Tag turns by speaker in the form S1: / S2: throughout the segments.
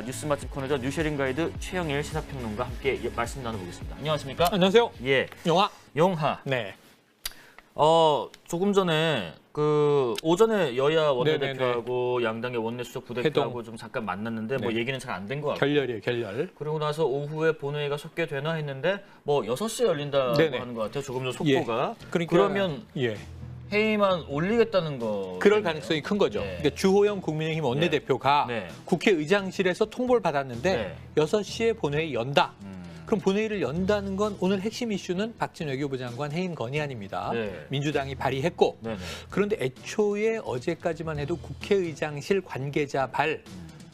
S1: 뉴스 맛집 코너죠. 뉴쉐링 가이드 최영일 시사평론가 함께 말씀 나눠보겠습니다. 안녕하십니까?
S2: 안녕하세요.
S1: 예,
S2: 영화.
S1: 용하.
S2: 네.
S1: 조금 전에 오전에 여야 원내대표하고
S2: 네네네.
S1: 양당의 원내수석 부대표하고 좀 잠깐 만났는데 뭐
S2: 네.
S1: 얘기는 잘 안 된 것 같고.
S2: 결렬이에요, 결렬.
S1: 그러고 나서 오후에 본회의가 속게 되나 했는데 뭐 6시에 열린다고
S2: 네네.
S1: 하는 것 같아요. 조금 전 속보가.
S2: 그러니까,
S1: 그러면
S2: 예.
S1: 회의만 올리겠다는 거.
S2: 그럴 가능성이 큰 거죠.
S1: 네.
S2: 그러니까 주호영 국민의힘 원내대표가
S1: 네.
S2: 국회의장실에서 통보를 받았는데
S1: 네.
S2: 6시에 본회의 연다.
S1: 음.
S2: 그럼 본회의를 연다는 건 오늘 핵심 이슈는 박진 외교부 장관 해임 건의안입니다.
S1: 네.
S2: 민주당이 발의했고
S1: 네네.
S2: 그런데 애초에 어제까지만 해도 국회의장실 관계자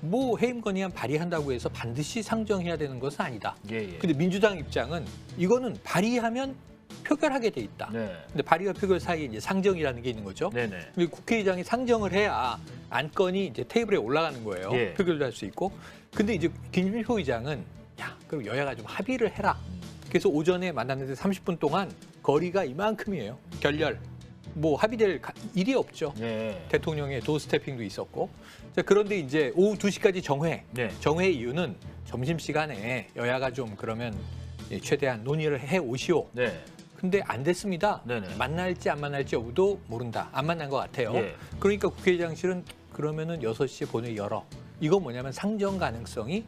S2: 뭐 해임 건의안 발의한다고 해서 반드시 상정해야 되는 것은 아니다.
S1: 예.
S2: 근데 민주당 입장은 이거는 발의하면 표결하게 돼 있다.
S1: 네.
S2: 근데 발의와 표결 사이에 이제 상정이라는 게 있는 거죠.
S1: 네네.
S2: 근데 국회의장이 상정을 해야 안건이 이제 테이블에 올라가는 거예요.
S1: 예.
S2: 표결도 할 수 있고. 근데 이제 김진표 의장은 야, 그럼 여야가 좀 합의를 해라. 그래서 오전에 만났는데 30분 동안 거리가 이만큼이에요. 결렬. 뭐 합의될 일이 없죠.
S1: 네.
S2: 대통령의 도스태핑도 있었고. 자, 그런데 이제 오후 2시까지 정회.
S1: 네.
S2: 정회 이유는 점심시간에 여야가 좀 그러면 최대한 논의를 해 오시오.
S1: 네.
S2: 근데 안 됐습니다.
S1: 네네.
S2: 만날지 안 만날지 여부도 모른다. 안 만난 것 같아요.
S1: 예.
S2: 그러니까 국회의장실은 그러면은 6시에 본회의 열어. 이거 뭐냐면 상정 가능성이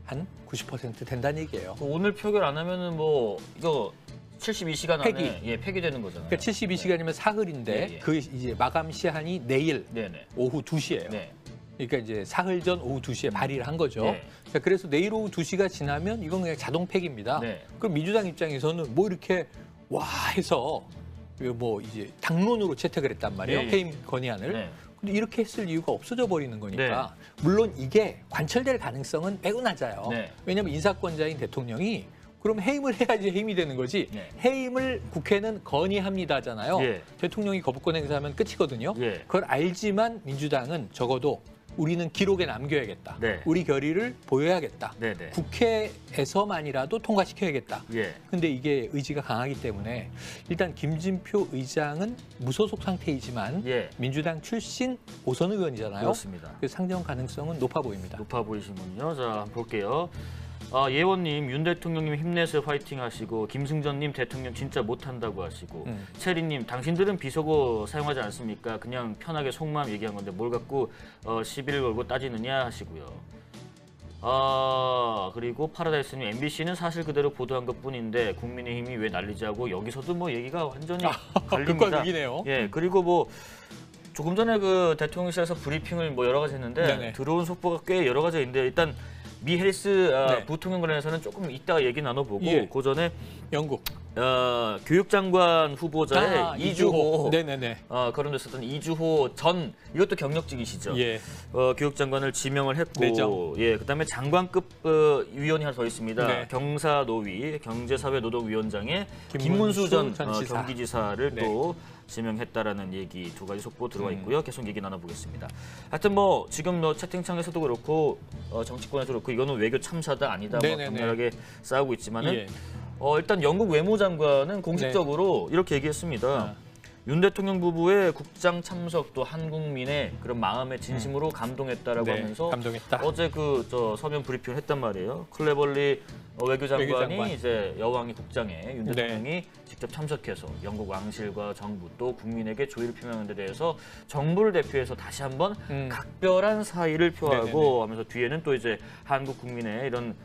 S2: 한 90% 된다는 얘기예요.
S1: 오늘 표결 안 하면은 뭐 이거 72시간 안에
S2: 폐기.
S1: 폐기되는 거잖아요.
S2: 그러니까 72시간이면 사흘인데
S1: 예.
S2: 그 이제 마감 시한이 내일
S1: 네네.
S2: 오후 2시예요.
S1: 네.
S2: 그러니까 이제 사흘 전 오후 2시에 발의를 한 거죠.
S1: 네.
S2: 자, 그래서 내일 오후 2시가 지나면 이건 그냥 자동 폐기입니다.
S1: 네.
S2: 그럼 민주당 입장에서는 뭐 이렇게 와 해서 뭐 이제 당론으로 채택을 했단 말이에요.
S1: 예, 예.
S2: 해임 건의안을.
S1: 네.
S2: 근데 이렇게 했을 이유가 없어져 버리는 거니까. 물론 이게 관철될 가능성은 매우 낮아요.
S1: 네.
S2: 왜냐하면 인사권자인 대통령이 그럼 해임을 해야지 해임이 되는 거지.
S1: 네.
S2: 해임을 국회는 건의합니다잖아요.
S1: 예.
S2: 대통령이 거부권 행사하면 끝이거든요.
S1: 예.
S2: 그걸 알지만 민주당은 적어도 우리는 기록에 남겨야겠다.
S1: 네.
S2: 우리 결의를 보여야겠다.
S1: 네네.
S2: 국회에서만이라도 통과시켜야겠다.
S1: 예.
S2: 근데 이게 의지가 강하기 때문에 일단 김진표 의장은 무소속 상태이지만
S1: 예.
S2: 민주당 출신 오선 의원이잖아요.
S1: 그렇습니다.
S2: 그래서 상정 가능성은 높아 보입니다.
S1: 높아 보이시군요. 자, 한번 볼게요. 예원님, 윤 대통령님 힘내세요 화이팅 하시고, 김승전님 대통령 진짜 못한다고 하시고, 체리님 당신들은 비속어 사용하지 않습니까? 그냥 편하게 속마음 얘기한 건데 뭘 갖고 시비를 걸고 따지느냐 하시고요. 그리고 파라다이스님, MBC는 사실 그대로 보도한 것뿐인데 국민의힘이 왜 난리지 하고, 여기서도 뭐 얘기가 완전히 갈립니다.
S2: 극과 극이네요.
S1: 예, 그리고 뭐 조금 전에 그 대통령실에서 브리핑을 뭐 여러 가지 했는데
S2: 네네.
S1: 들어온 속보가 꽤 여러 가지 있는데 일단 미 해리스
S2: 네.
S1: 부통령 관련해서는 조금 이따가 얘기 나눠보고
S2: 예.
S1: 그 전에
S2: 영국.
S1: 교육장관 후보자의 이주호
S2: 네네네.
S1: 거론됐었던 이주호 전, 이것도 경력직이시죠.
S2: 예.
S1: 교육장관을 지명을 했고,
S2: 내정.
S1: 예, 그다음에 장관급 위원이 하나 더 있습니다.
S2: 네.
S1: 경사노위 경제사회노동위원장의
S2: 김문수
S1: 김문수 전
S2: 지사.
S1: 경기지사를
S2: 네.
S1: 또 지명했다라는 얘기 두 가지 속보 들어와 있고요. 계속 얘기 나눠보겠습니다. 하여튼 뭐 지금 뭐 채팅창에서도 그렇고 정치권에서도 그렇고 이거는 외교 참사다 아니다 뭐
S2: 네네네.
S1: 격렬하게 싸우고 있지만은
S2: 예.
S1: 일단 영국 외무장관은 공식적으로 이렇게 얘기했습니다. 윤 대통령 부부의 국장 참석 또 한국민의 그런 마음에 진심으로 감동했다라고
S2: 네,
S1: 하면서
S2: 감동했다.
S1: 어제 서면 브리핑을 했단 말이에요. 클레벌리 외교장관이
S2: 외교장관.
S1: 이제 여왕이 국장에 윤
S2: 네.
S1: 대통령이 직접 참석해서 영국 왕실과 정부 또 국민에게 조의를 표명한 데 대해서 정부를 대표해서 다시 한번 각별한 사의를 표하고
S2: 네네네.
S1: 하면서 뒤에는 또 이제 한국 국민의 이런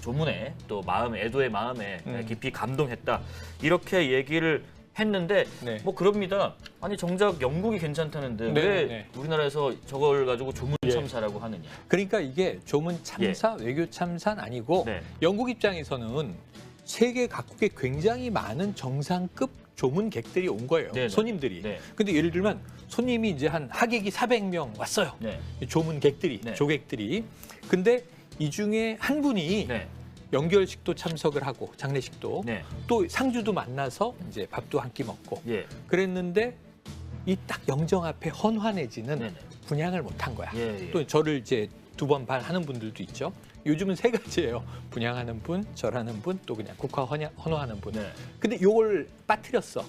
S1: 조문에 또 마음에 애도의 마음에 깊이 감동했다 이렇게 얘기를 했는데
S2: 네.
S1: 뭐 그럽니다. 아니 정작 영국이 괜찮다는데
S2: 네,
S1: 왜
S2: 네.
S1: 우리나라에서 저걸 가지고 조문
S2: 예.
S1: 참사라고 하느냐.
S2: 그러니까 이게 조문 참사, 외교 참사는 아니고
S1: 네.
S2: 영국 입장에서는 세계 각국에 굉장히 많은 정상급 조문객들이 온 거예요.
S1: 네네.
S2: 손님들이.
S1: 네.
S2: 근데 예를 들면 손님이 이제 한 하객이 400명 왔어요.
S1: 네.
S2: 조문객들이,
S1: 네.
S2: 조객들이. 근데 이 중에 한 분이
S1: 네.
S2: 연결식도 참석을 하고 장례식도
S1: 네.
S2: 또 상주도 만나서 이제 밥도 한 끼 먹고
S1: 예.
S2: 그랬는데 이 딱 영정 앞에 헌화 내지는
S1: 네네.
S2: 분양을 못 한 거야.
S1: 예, 예.
S2: 또 저를 이제 2번 반하는 분들도 있죠. 요즘은 세 가지예요. 분양하는 분, 절하는 분, 또 그냥 국가 헌화하는 분.
S1: 네.
S2: 근데 요걸 빠뜨렸어.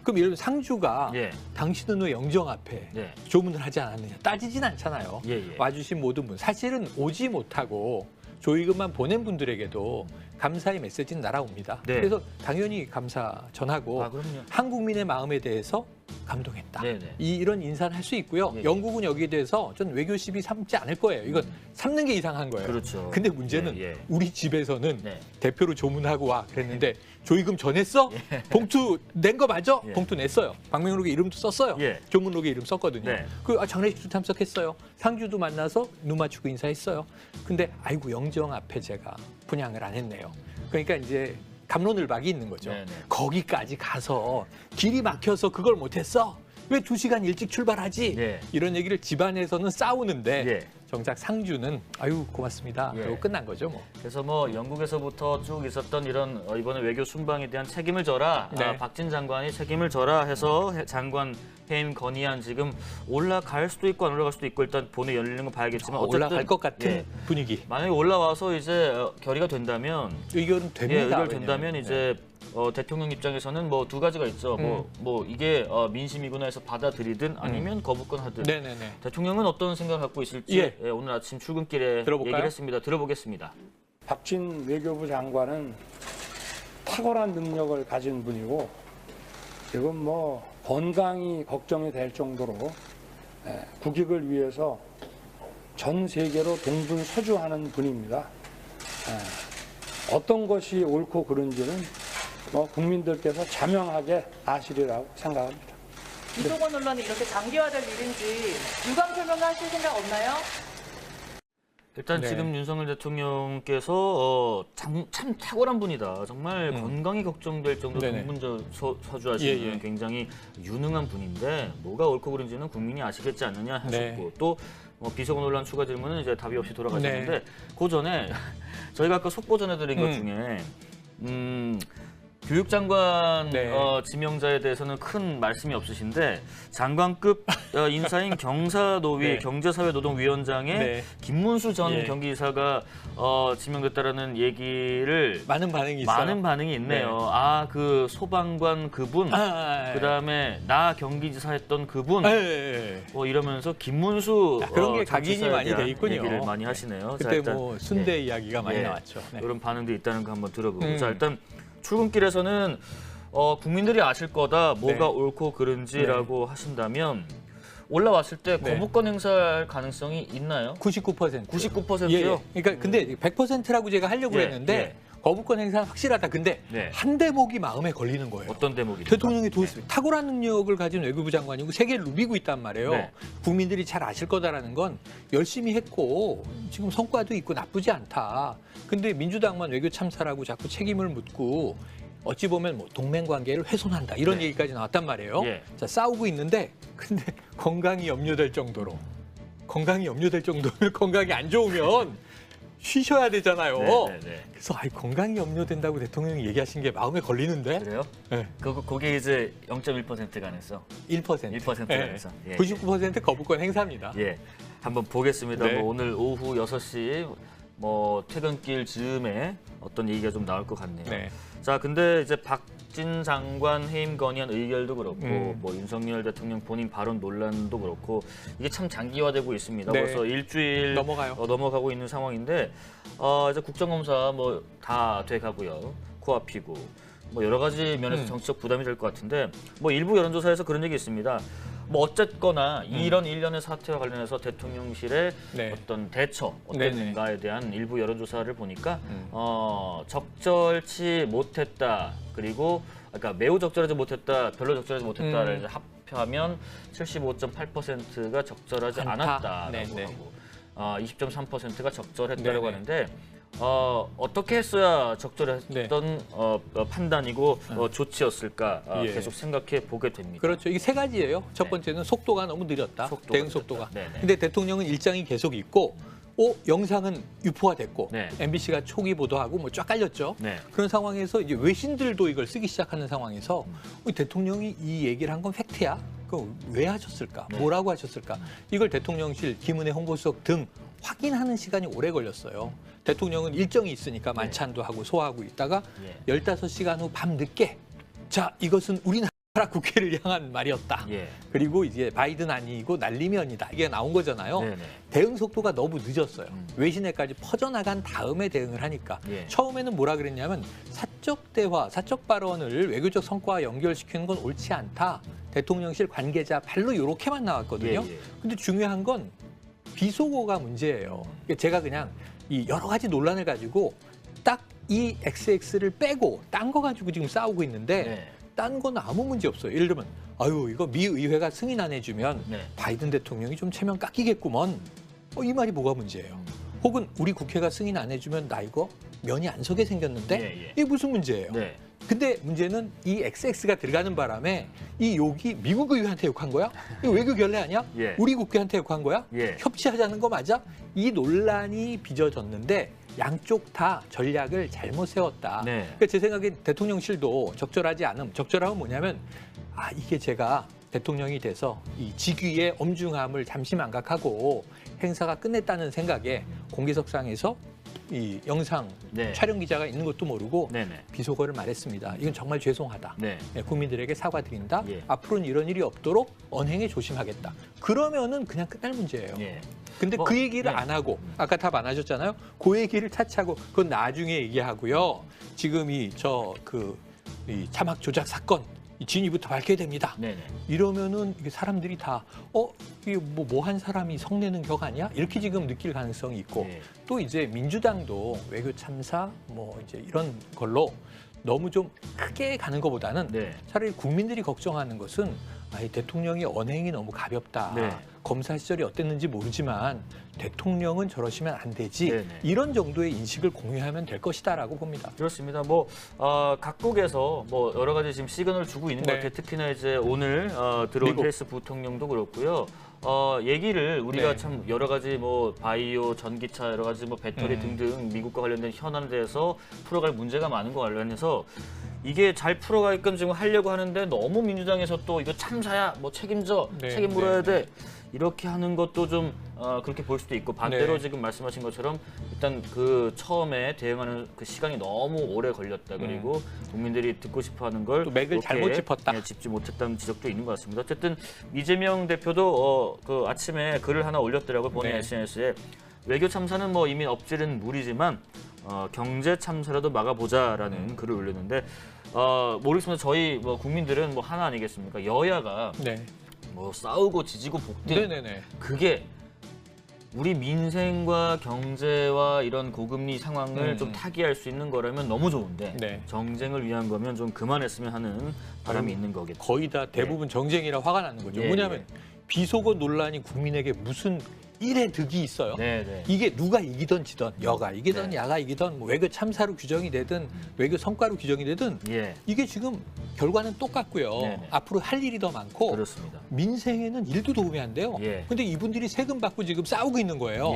S2: 그럼 예를 들면 상주가
S1: 예.
S2: 당신은 왜 영정 앞에
S1: 네.
S2: 조문을 하지 않았느냐 따지진 않잖아요.
S1: 예, 예.
S2: 와주신 모든 분. 사실은 오지 못하고 조의금만 보낸 분들에게도 감사의 메시지는 날아옵니다.
S1: 네.
S2: 그래서 당연히 감사 전하고
S1: 아, 그럼요.
S2: 한국민의 마음에 대해서 감동했다.
S1: 네네.
S2: 이런 인사를 할 수 있고요.
S1: 예, 예.
S2: 영국은 여기에 대해서 전 외교 시비 삼지 않을 거예요. 이건 삼는 게 이상한 거예요.
S1: 그렇죠.
S2: 근데 문제는
S1: 예, 예.
S2: 우리 집에서는
S1: 네.
S2: 대표로 조문하고 와 그랬는데 조의금 전했어? 봉투 낸 거 맞아?
S1: 예.
S2: 봉투 냈어요. 방명록에 이름도 썼어요.
S1: 예.
S2: 조문록에 이름 썼거든요.
S1: 네.
S2: 장례식도 참석했어요. 상주도 만나서 눈 맞추고 인사했어요. 근데 아이고 영정 앞에 제가 분양을 안 했네요. 그러니까 이제 갑론을박이 있는 거죠.
S1: 네네.
S2: 거기까지 가서 길이 막혀서 그걸 못했어? 왜 2시간 일찍 출발하지?
S1: 네.
S2: 이런 얘기를 집안에서는 싸우는데
S1: 예.
S2: 정작 상주는 아유 고맙습니다.
S1: 예.
S2: 그리고 끝난 거죠 뭐.
S1: 그래서 뭐 영국에서부터 쭉 있었던 이런 이번에 외교 순방에 대한 책임을 져라.
S2: 네.
S1: 박진 장관이 책임을 져라 해서 장관 해임 건의안 지금 올라갈 수도 있고 안 올라갈 수도 있고 일단 본회 열리는 거 봐야겠지만 어쨌든
S2: 올라갈 것 같은
S1: 예.
S2: 분위기.
S1: 만약에 올라와서 이제 결의가 된다면
S2: 의견은 됩니다.
S1: 의결된다면
S2: 왜냐면.
S1: 이제 대통령 입장에서는 뭐 두 가지가 있죠. 뭐 이게 민심이구나 해서 받아들이든 아니면 거부권 하든.
S2: 네네네.
S1: 대통령은 어떤 생각을 갖고 있을지
S2: 예.
S1: 오늘 아침 출근길에
S2: 들어볼까요?
S1: 얘기를 했습니다. 들어보겠습니다.
S3: 박진 외교부 장관은 탁월한 능력을 가진 분이고 지금 뭐 건강이 걱정이 될 정도로 국익을 위해서 전 세계로 동분서주하는 분입니다. 어떤 것이 옳고 그른지는 뭐 국민들께서 자명하게 아시리라고 생각합니다.
S4: 이종원 논란이 이렇게 장기화될 일인지 유감 표명하실 생각 없나요?
S1: 일단
S2: 네.
S1: 지금 윤석열 대통령께서 참 탁월한 분이다. 정말 건강이 걱정될 정도로
S2: 네네.
S1: 동분서주하시는
S2: 예, 예.
S1: 굉장히 유능한 분인데 뭐가 옳고 그른지는 국민이 아시겠지 않느냐 하셨고
S2: 네.
S1: 또 비서관 논란 추가 질문은 이제 답이 없이 돌아가셨는데
S2: 네.
S1: 그 전에 저희가 아까 속보 전해드린 것 중에 교육장관
S2: 네.
S1: 지명자에 대해서는 큰 말씀이 없으신데 장관급 인사인 경사노위
S2: 네.
S1: 경제사회노동위원장의
S2: 네.
S1: 김문수 전
S2: 예.
S1: 경기이사가 지명됐다라는 얘기를
S2: 많은 반응이 있어요.
S1: 많은 반응이 있네요. 아, 그 소방관 그분, 그다음에 나 경기지사 했던 그분, 이러면서 김문수
S2: 그런 게
S1: 전
S2: 각인이
S1: 지사에
S2: 많이
S1: 대한
S2: 돼 있군요.
S1: 얘기를 많이 하시네요. 자,
S2: 그때
S1: 일단,
S2: 뭐 순대
S1: 예.
S2: 이야기가 많이
S1: 예.
S2: 나왔죠. 네.
S1: 이런 반응도 있다는 거 한번 들어보고. 자, 일단 출근길에서는 국민들이 아실 거다. 뭐가
S2: 네.
S1: 옳고 그른지라고 하신다면 올라왔을 때
S2: 네.
S1: 거부권 행사할 가능성이 있나요?
S2: 99%.
S1: 99%요?
S2: 그러니까 근데 100%라고 제가 하려고
S1: 예,
S2: 했는데
S1: 예.
S2: 거부권 행사는 확실하다. 근데
S1: 네.
S2: 한 대목이 마음에 걸리는 거예요.
S1: 어떤 대목입니까?
S2: 대통령이 도있습니다. 탁월한 능력을 가진 외교부 장관이고 세계를 누비고 있단 말이에요.
S1: 네.
S2: 국민들이 잘 아실 거다라는 건 열심히 했고 지금 성과도 있고 나쁘지 않다. 근데 민주당만 외교 참사라고 자꾸 책임을 묻고 어찌 보면 뭐 동맹 관계를 훼손한다 이런
S1: 네.
S2: 얘기까지 나왔단 말이에요.
S1: 예.
S2: 자, 싸우고 있는데 근데 건강이 염려될 정도로 건강이 안 좋으면 쉬셔야 되잖아요.
S1: 네.
S2: 그래서 건강이 염려된다고 대통령이 얘기하신 게 마음에 걸리는데
S1: 그래요?
S2: 네.
S1: 그게 이제 0.1%가 안에서
S2: 1%.
S1: 1%가 안에서. 예.
S2: 99% 거부권 행사입니다.
S1: 예. 한번 보겠습니다.
S2: 네.
S1: 뭐 오늘 오후 6시 뭐 퇴근길 즈음에 어떤 얘기가 좀 나올 것 같네요.
S2: 네.
S1: 자, 근데 이제 박진 장관 해임 건의안 의결도 그렇고 뭐 윤석열 대통령 본인 발언 논란도 그렇고 이게 참 장기화되고 있습니다.
S2: 네.
S1: 벌써 일주일
S2: 넘어가요.
S1: 넘어가고 있는 상황인데 이제 국정감사 뭐 다 돼가고요. 코앞이고 뭐 여러 가지 면에서 정치적 부담이 될 것 같은데 뭐 일부 여론조사에서 그런 얘기 있습니다. 뭐 어쨌거나 이런 일련의 사태와 관련해서 대통령실의
S2: 네.
S1: 어떤 대처
S2: 네네.
S1: 어땠는가에 대한 일부 여론조사를 보니까 적절치 못했다 그리고 그러니까 매우 적절하지 못했다 별로 적절하지 못했다를 이제 합하면 75.8%가 적절하지
S2: 않다.
S1: 않았다라고
S2: 네네.
S1: 하고 20.3%가 적절했다라고
S2: 네네.
S1: 하는데 어떻게 했어야 적절했던 판단이고 조치였을까
S2: 예.
S1: 계속 생각해 보게 됩니다.
S2: 그렇죠. 이게 세 가지예요. 첫
S1: 네.
S2: 번째는 속도가 너무 느렸다.
S1: 속도가
S2: 대응
S1: 느렸다.
S2: 속도가.
S1: 네네.
S2: 근데 대통령은 일정이 계속 있고 영상은 유포화됐고
S1: 네.
S2: MBC가 초기 보도하고 뭐 쫙 깔렸죠.
S1: 네.
S2: 그런 상황에서 이제 외신들도 이걸 쓰기 시작하는 상황에서 대통령이 이 얘기를 한 건 팩트야? 그럼 왜 하셨을까?
S1: 네.
S2: 뭐라고 하셨을까? 이걸 대통령실, 김은혜 홍보수석 등 확인하는 시간이 오래 걸렸어요. 대통령은 일정이 있으니까 만찬도 하고 소화하고 있다가 15시간 후 밤 늦게 자, 이것은 우리나라 국회를 향한 말이었다. 그리고 이제 바이든 아니고 날리면이다. 이게 나온 거잖아요. 대응 속도가 너무 늦었어요. 외신에까지 퍼져나간 다음에 대응을 하니까. 처음에는 뭐라 그랬냐면 사적 대화, 사적 발언을 외교적 성과와 연결시키는 건 옳지 않다. 대통령실 관계자 발로 이렇게만 나왔거든요. 근데 중요한 건 비속어가 문제예요. 제가 그냥 이 여러 가지 논란을 가지고 딱 이 XX를 빼고 딴 거 가지고 지금 싸우고 있는데 딴 건 아무 문제 없어요. 예를 들면 아유 이거 미 의회가 승인 안 해주면 바이든 대통령이 좀 체면 깎이겠구먼. 이 말이 뭐가 문제예요. 혹은 우리 국회가 승인 안 해주면 나 이거 면이 안 서게 생겼는데 이게 무슨 문제예요. 근데 문제는 이 XX가 들어가는 바람에 이 욕이 미국 의회한테 욕한 거야? 이거 외교 결례 아니야? 우리 국회한테 욕한 거야? 협치하자는 거 맞아? 이 논란이 빚어졌는데 양쪽 다 전략을 잘못 세웠다. 그러니까 제 생각에 대통령실도 적절하지 않음. 적절함은 뭐냐면 이게 제가 대통령이 돼서 이 직위의 엄중함을 잠시 망각하고 행사가 끝냈다는 생각에 공개석상에서 이 영상 촬영 기자가 있는 것도 모르고 비속어를 말했습니다. 이건 정말 죄송하다. 국민들에게 사과드린다. 앞으로는 이런 일이 없도록 언행에 조심하겠다. 그러면은 그냥 끝날 문제예요. 근데 그 얘기를 안 하고 아까 답 안 하셨잖아요. 그 얘기를 차치하고 그건 나중에 얘기하고요. 지금 이 자막 조작 사건 이 진위부터 밝혀야 됩니다. 이러면은 이게 사람들이 다 이게 뭐 한 사람이 성내는 격 아니야? 이렇게 지금 느낄 가능성이 있고 또 이제 민주당도 외교 참사 뭐 이제 이런 걸로 너무 좀 크게 가는 것보다는 차라리 국민들이 걱정하는 것은 이 대통령이 언행이 너무 가볍다. 검사 시절이 어땠는지 모르지만 대통령은 저러시면 안 되지. 이런 정도의 인식을 공유하면 될 것이다라고 봅니다.
S1: 그렇습니다. 각국에서 여러 가지 지금 시그널을 주고 있는 것 같아요. 특히나 이제 오늘 들어온 해리스 부통령도 그렇고요. 얘기를 우리가 참 여러 가지 바이오, 전기차, 여러 가지 배터리 등등 미국과 관련된 현안에 대해서 풀어갈 문제가 많은 거 관련해서 이게 잘 풀어가게끔 지금 하려고 하는데 너무 민주당에서 또 이거 참사야, 책임져, 책임 물어야 돼. 이렇게 하는 것도 좀 그렇게 볼 수도 있고 반대로 지금 말씀하신 것처럼 일단 그 처음에 대응하는 그 시간이 너무 오래 걸렸다. 그리고 국민들이 듣고 싶어하는 걸
S2: 또 맥을 잘못 짚었다.
S1: 짚지 못했다는 지적도 있는 것 같습니다. 어쨌든 이재명 대표도 그 아침에 글을 하나 올렸더라고요. 본인 SNS에 외교 참사는 이미 엎지른 물이지만 경제 참사라도 막아보자라는 글을 올렸는데 모르겠습니다. 저희 국민들은 하나 아니겠습니까? 여야가 싸우고 지지고 볶든 그게 우리 민생과 경제와 이런 고금리 상황을 좀 타개할 수 있는 거라면 너무 좋은데 정쟁을 위한 거면 좀 그만했으면 하는 바람이 있는 거겠죠.
S2: 거의 다 대부분 정쟁이라 화가 나는 거죠. 뭐냐면 비속어 논란이 국민에게 무슨 일의 득이 있어요. 이게 누가 이기던 지던 여가 이기던 야가 이기던 외교 참사로 규정이 되든 외교 성과로 규정이 되든 이게 지금 결과는 똑같고요. 앞으로 할 일이 더 많고 민생에는 일도 도움이 안 돼요. 근데 이분들이 세금 받고 지금 싸우고 있는 거예요.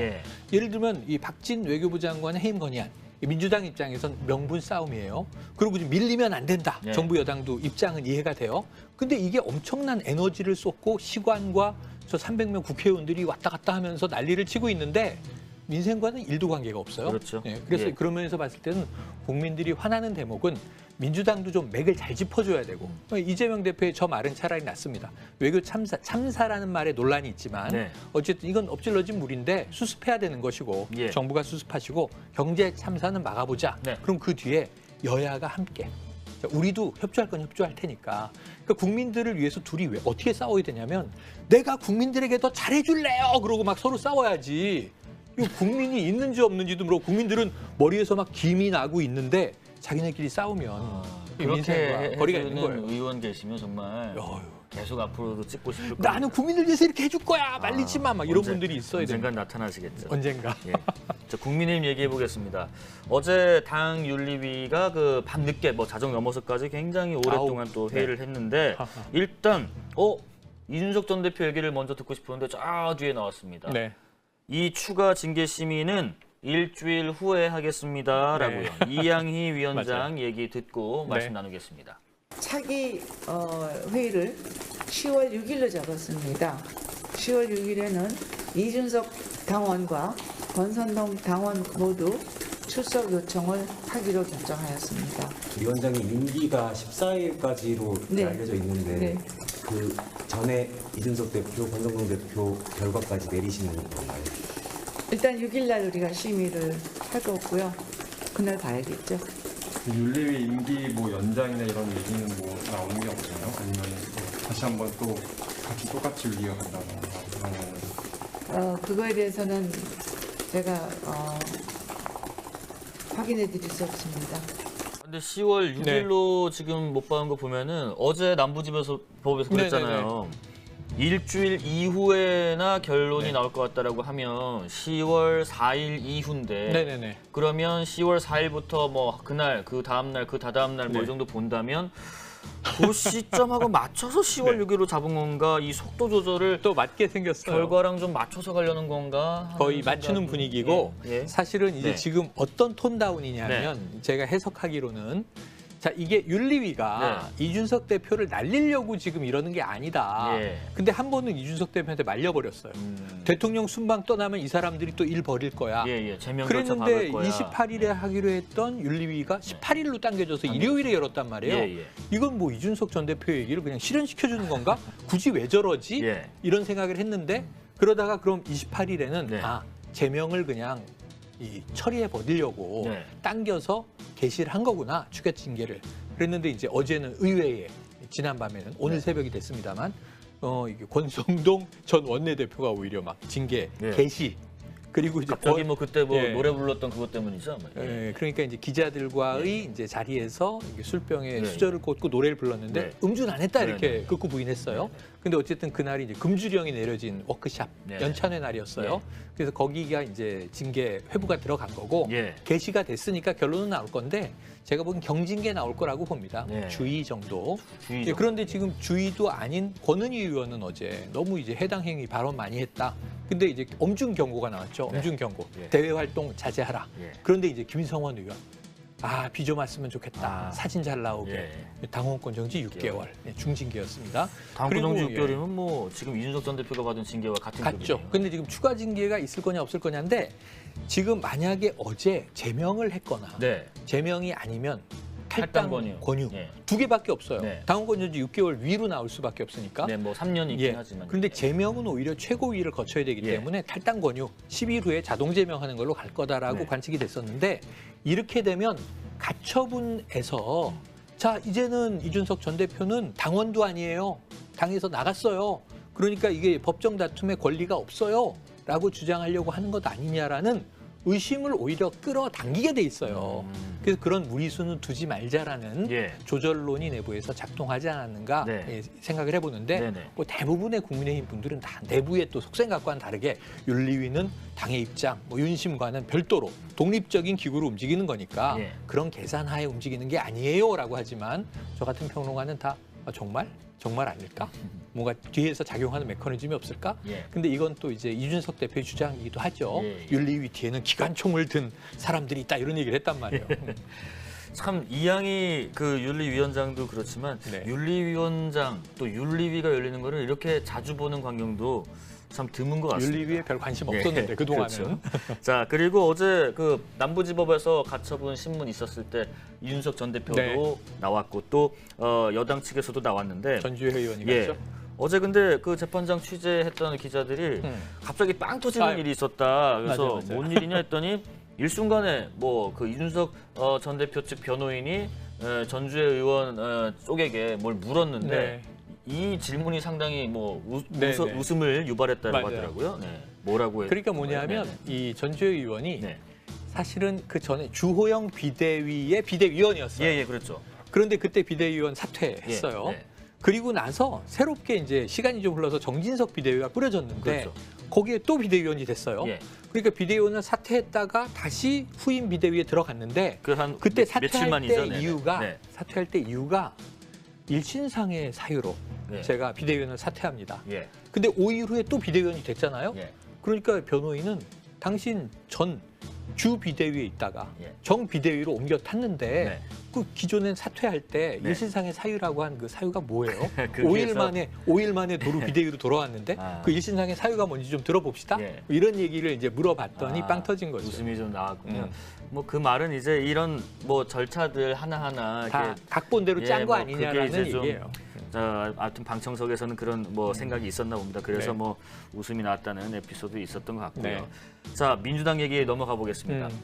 S2: 예를 들면 이 박진 외교부 장관의 해임 건의안. 민주당 입장에선 명분 싸움이에요. 그리고 지금 밀리면 안 된다. 정부 여당도 입장은 이해가 돼요. 근데 이게 엄청난 에너지를 쏟고 시관과 저 300명 국회의원들이 왔다 갔다 하면서 난리를 치고 있는데 민생과는 일도 관계가 없어요. 그래서 그런 면에서 봤을 때는 국민들이 화나는 대목은 민주당도 좀 맥을 잘 짚어줘야 되고 이재명 대표의 저 말은 차라리 낫습니다. 외교 참사라는 말에 논란이 있지만 어쨌든 이건 엎질러진 물인데 수습해야 되는 것이고 정부가 수습하시고 경제 참사는 막아보자. 그럼 그 뒤에 여야가 함께 우리도 협조할 건 협조할 테니까. 그러니까 국민들을 위해서 둘이 왜 어떻게 싸워야 되냐면 내가 국민들에게 더 잘해줄래요. 그러고 막 서로 싸워야지. 이거 국민이 있는지 없는지도 모르고 국민들은 머리에서 막 김이 나고 있는데 자기네끼리 싸우면
S1: 그렇게
S2: 거리가 있는 거예요.
S1: 의원 계시면 정말 계속 앞으로도 찍고 싶을 거예요.
S2: 나는 국민들 위해서 이렇게 해줄 거야. 말리지 마. 막 이런 분들이 있어야 돼요.
S1: 언젠간 나타나시겠죠.
S2: 언젠가.
S1: 자, 국민의힘 얘기해 보겠습니다. 어제 당 윤리위가 그 밤늦게 자정 넘어서까지 굉장히 오랫동안 또 회의를 했는데 일단 이준석 전 대표 얘기를 먼저 듣고 싶었는데 저 뒤에 나왔습니다. 이 추가 징계 심의는 일주일 후에 하겠습니다라고요. 이양희 위원장 얘기 듣고 말씀 나누겠습니다.
S5: 차기 회의를 10월 6일로 잡았습니다. 10월 6일에는 이준석 당원과 권선동 당원 모두 출석 요청을 하기로 결정하였습니다.
S6: 위원장님 임기가 14일까지로
S5: 네.
S6: 알려져 있는데
S5: 네.
S6: 그 전에 이준석 대표, 권성동 대표 결과까지 내리시는 건가요?
S5: 일단 6일 날 우리가 심의를 할 거고요. 그날 봐야겠죠.
S7: 윤리위 임기 뭐 연장이나 이런 얘기는 뭐 나오는 게 없나요? 아니면 또 다시 한번 또 같이 똑같이 윤리가 간다거나
S5: 그거에 대해서는 제가 확인해 드릴 수 없습니다.
S1: 근데 10월 6일로 지금 못 받은 거 보면은 어제 남부지법에서 그랬잖아요. 일주일 이후에나 결론이 나올 것 같다라고 하면 10월 4일 이후인데
S2: 네네네.
S1: 그러면 10월 4일부터 뭐 그날, 그 다음 날, 그 다다음 날 뭐 이 정도 본다면 그 시점하고 맞춰서 10월 6일로 잡은 건가? 이 속도 조절을
S2: 또 맞게 생겼어요.
S1: 결과랑 좀 맞춰서 가려는 건가? 하는
S2: 거의 맞추는
S1: 생각이-
S2: 분위기고
S1: 예, 예.
S2: 사실은 이제
S1: 네.
S2: 지금 어떤 톤다운이냐면 제가 해석하기로는 자 이게 윤리위가 이준석 대표를 날리려고 지금 이러는 게 아니다.
S1: 예.
S2: 근데 한 번은 이준석 대표한테 말려버렸어요. 대통령 순방 떠나면 이 사람들이 또 일 벌일 거야.
S1: 예, 제명 절차
S2: 그랬는데
S1: 밟을 거야.
S2: 28일에 하기로 했던 윤리위가 18일로 당겨져서 일요일에 열었단 말이에요.
S1: 예.
S2: 이건 뭐 이준석 전 대표 얘기를 그냥 실현시켜주는 건가? 굳이 왜 저러지?
S1: 예.
S2: 이런 생각을 했는데 그러다가 그럼 28일에는
S1: 네.
S2: 제명을 그냥 처리해 버리려고
S1: 네.
S2: 당겨서 게시를 한 거구나, 추가 징계를. 그랬는데 이제 어제는 의회에 지난밤에는 오늘 새벽이 됐습니다만 이게 권성동 전 원내대표가 오히려 막 징계 게시 그리고 이제
S1: 갑자기 뭐 그때 뭐
S2: 예.
S1: 노래 불렀던 그것 때문이죠. 뭐.
S2: 그러니까 이제 기자들과의 이제 자리에서 이게 술병에
S1: 네.
S2: 수저를 꽂고 노래를 불렀는데
S1: 네.
S2: 음주는 안 했다 이렇게
S1: 네.
S2: 극구 부인했어요. 근데 어쨌든 그날이 이제 금주령이 내려진 워크샵
S1: 네.
S2: 연찬회 날이었어요. 그래서 거기가 이제 징계 회부가 들어간 거고
S1: 예.
S2: 게시가 됐으니까 결론은 나올 건데 제가 보기엔 경징계 나올 거라고 봅니다.
S1: 네.
S2: 주의 정도.
S1: 주의
S2: 예,
S1: 정도.
S2: 그런데 지금 주의도 아닌 권은희 의원은 어제 너무 이제 해당 행위 발언 많이 했다. 근데 이제 엄중 경고가 나왔죠.
S1: 네.
S2: 엄중 경고.
S1: 예.
S2: 대외 활동 자제하라.
S1: 예.
S2: 그런데 이제 김성원 의원. 비 좀 왔으면 좋겠다.
S1: 아.
S2: 사진 잘 나오게.
S1: 예.
S2: 당원권 정지 6개월. 중징계였습니다.
S1: 다음
S2: 그리고,
S1: 구정지
S2: 예.
S1: 6개월이면 뭐 지금 이준석 전 대표가 받은 징계와 같은
S2: 같죠.
S1: 급이네요.
S2: 근데 지금 추가 징계가 있을 거냐 없을 거냐인데 지금 만약에 어제 제명을 했거나
S1: 네.
S2: 제명이 아니면
S1: 탈당
S2: 탈당
S1: 권유.
S2: 권유
S1: 예.
S2: 두 개밖에 없어요.
S1: 네.
S2: 당원권 정지 6개월 위로 나올 수밖에 없으니까.
S1: 네, 뭐 3년이 있긴 하지만.
S2: 그런데 제명은 오히려 최고위를 거쳐야 되기
S1: 예.
S2: 때문에 탈당 권유 10일 후에 자동 제명하는 걸로 갈 거다라고
S1: 네.
S2: 관측이 됐었는데 이렇게 되면 가처분에서 자 이제는 이준석 전 대표는 당원도 아니에요. 당에서 나갔어요. 그러니까 이게 법정 다툼의 권리가 없어요라고 주장하려고 하는 것 아니냐라는 의심을 오히려 끌어당기게 돼 있어요. 그래서 그런 무리수는 두지 말자라는
S1: 예.
S2: 조절론이 내부에서 작동하지 않았는가
S1: 네.
S2: 예, 생각을 해보는데
S1: 네네.
S2: 뭐 대부분의 국민의힘 분들은 다 내부의 또 속생각과는 다르게 윤리위는 당의 입장, 뭐 윤심과는 별도로 독립적인 기구로 움직이는 거니까
S1: 예.
S2: 그런 계산하에 움직이는 게 아니에요라고 하지만 저 같은 평론가는 다 정말 아닐까? 뭔가 뒤에서 작용하는 메커니즘이 없을까?
S1: 예.
S2: 근데 이건 또 이제 이준석 대표의 주장이기도 하죠.
S1: 예.
S2: 윤리위 뒤에는 기관총을 든 사람들이 있다 이런 얘기를 했단 말이에요.
S1: 참 이양희 그 윤리위원장도 그렇지만
S2: 네.
S1: 윤리위원장 또 윤리위가 열리는 거를 이렇게 자주 보는 광경도 참 드문 것 같습니다.
S2: 윤리위에 별 관심 없었는데
S1: 예,
S2: 그동안은.
S1: 그렇죠. 자 그리고 어제 그 남부지법에서 가처분 신문 있었을 때 이준석 전 대표도
S2: 네.
S1: 나왔고 또 여당 측에서도 나왔는데
S2: 전주혜 의원이
S1: 예.
S2: 갔죠.
S1: 어제 근데 그 재판장 취재했던 기자들이 갑자기 빵 터지는
S2: 아유.
S1: 일이 있었다. 그래서
S2: 맞아요.
S1: 뭔 일이냐 했더니 일순간에 뭐 그 이준석 전 대표 측 변호인이 전주혜 의원 쪽에게 뭘 물었는데
S2: 네.
S1: 이 질문이 상당히 뭐
S2: 네, 네.
S1: 웃음을 유발했다고
S2: 맞아요.
S1: 하더라고요. 네. 뭐라고 했
S2: 그러니까 뭐냐면 이 전주혜 의원이
S1: 네.
S2: 사실은 그 전에 주호영 비대위의 비대위원이었어요.
S1: 예, 그렇죠.
S2: 그런데 그때 비대위원 사퇴했어요.
S1: 예, 네.
S2: 그리고 나서 새롭게 이제 시간이 좀 흘러서 정진석 비대위가 꾸려졌는데
S1: 그렇죠.
S2: 거기에 또 비대위원이 됐어요.
S1: 예.
S2: 그러니까 비대위원을 사퇴했다가 다시 후임 비대위에 들어갔는데
S1: 한
S2: 그때
S1: 며칠
S2: 사퇴할
S1: 만이죠.
S2: 때
S1: 네네.
S2: 이유가
S1: 네.
S2: 사퇴할 때 이유가 일신상의 사유로
S1: 네.
S2: 제가 비대위원을 사퇴합니다.
S1: 예.
S2: 근데 5일 후에 또 비대위원이 됐잖아요.
S1: 예.
S2: 그러니까 변호인은 당신 전 주 비대위에 있다가
S1: 예.
S2: 정 비대위로 옮겨 탔는데
S1: 네.
S2: 그 기존엔 사퇴할 때
S1: 네.
S2: 일신상의 사유라고 한 그 사유가 뭐예요?
S1: 거기에서-
S2: 5일 만에 도로 비대위로 돌아왔는데
S1: 아.
S2: 그 일신상의 사유가 뭔지 좀 들어봅시다.
S1: 예.
S2: 이런 얘기를 이제 물어봤더니
S1: 아,
S2: 빵 터진 거죠.
S1: 웃음이 좀 나왔군요.
S2: 음.
S1: 뭐 그 말은 이제 이런 뭐 절차들 하나하나
S2: 다
S1: 이렇게
S2: 각본대로
S1: 예,
S2: 짠 거
S1: 뭐
S2: 아니냐라는
S1: 그게 이제 좀
S2: 얘기예요.
S1: 아무튼 방청석에서는 그런 뭐 생각이 있었나 봅니다. 그래서
S2: 네.
S1: 뭐 웃음이 났다는 에피소드 있었던 것 같고요.
S2: 네.
S1: 자, 민주당 얘기 넘어가 보겠습니다.
S2: 음.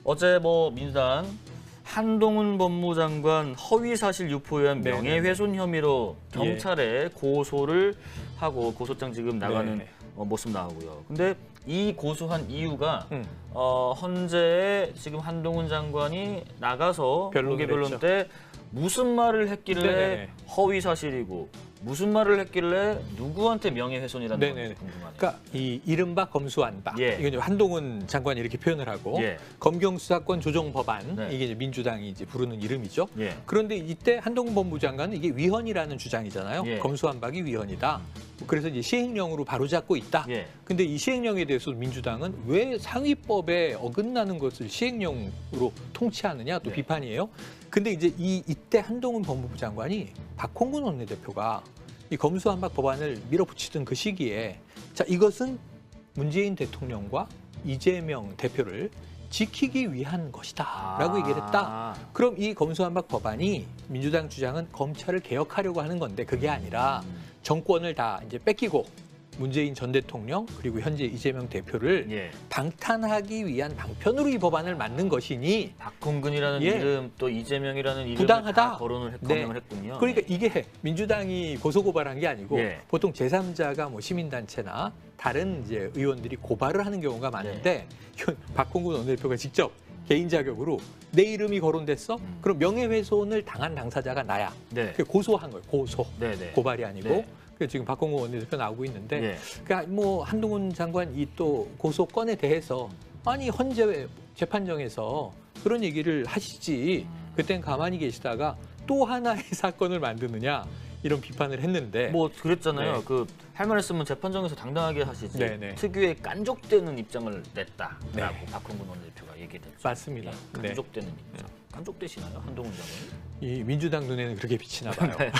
S1: 어제 뭐 민주당 한동훈 법무장관 허위 사실 유포에 의한
S2: 네,
S1: 명예훼손 혐의로 경찰에 고소를 하고 고소장 지금 나가는
S2: 네.
S1: 모습 나오고요. 근데 이 고소한 이유가
S2: 음.
S1: 헌재 지금 한동훈 장관이 나가서
S2: 변론을
S1: 공개 변론
S2: 했죠.
S1: 때 무슨 말을 했길래
S2: 네네네.
S1: 허위 사실이고 무슨 말을 했길래 누구한테 명예훼손이라는
S2: 네네네.
S1: 건지 궁금하네요.
S2: 그러니까 이 이른바 검수완박
S1: 예.
S2: 이건 이제 한동훈 장관이 이렇게 표현을 하고
S1: 예.
S2: 검경수사권 조정법안
S1: 네.
S2: 이게 이제 민주당이 이제 부르는 이름이죠.
S1: 예.
S2: 그런데 이때 한동훈 법무장관은 이게 위헌이라는 주장이잖아요.
S1: 예.
S2: 검수완박이 위헌이다. 그래서 이제 시행령으로 바로잡고 있다.
S1: 예.
S2: 근데 이 시행령에 대해서 민주당은 왜 상위법에 어긋나는 것을 시행령으로 통치하느냐 또
S1: 네.
S2: 비판이에요. 근데 이제 이때 한동훈 법무부 장관이 박홍근 원내대표가 이 검수완박 법안을 밀어붙이던 그 시기에 자 이것은 문재인 대통령과 이재명 대표를 지키기 위한 것이다라고 얘기를 했다. 그럼 이 검수완박 법안이 민주당 주장은 검찰을 개혁하려고 하는 건데 그게 아니라 정권을 다 이제 뺏기고 문재인 전 대통령 그리고 현재 이재명 대표를
S1: 예.
S2: 방탄하기 위한 방편으로 이 법안을 만든 것이니
S1: 박홍근이라는
S2: 예.
S1: 이름 또 이재명이라는 이름을
S2: 부당하다.
S1: 다 거론을
S2: 네.
S1: 거명을 했군요.
S2: 그러니까 이게 민주당이 고소고발한 게 아니고
S1: 예.
S2: 보통 제3자가 뭐 시민단체나 다른 이제 의원들이 고발을 하는 경우가 많은데 박홍근 원내대표가 직접 개인 자격으로 내 이름이 거론됐어? 그럼 명예훼손을 당한 당사자가 나야.
S1: 네.
S2: 그게 고소한 거예요. 고소.
S1: 네네.
S2: 고발이 아니고.
S1: 네.
S2: 그래서 지금 박홍근 원내대표 나오고 있는데
S1: 예.
S2: 그러니까 뭐 한동훈 장관 이 또 고소 건에 대해서 아니 헌재 재판정에서 그런 얘기를 하시지 그땐 가만히 계시다가 또 하나의 사건을 만드느냐 이런 비판을 했는데
S1: 뭐 그랬잖아요.
S2: 네.
S1: 그 할 말 있으면 재판정에서 당당하게 하시지.
S2: 네네.
S1: 특유의 깐족되는 입장을 냈다라고
S2: 네.
S1: 박홍근 원내대표가 얘기했죠.
S2: 맞습니다.
S1: 예,
S2: 네.
S1: 깐족되는 입장. 깐족되시나요, 한동훈 장관이?
S2: 이 민주당 눈에는 그렇게 비치나 봐요.
S1: 네.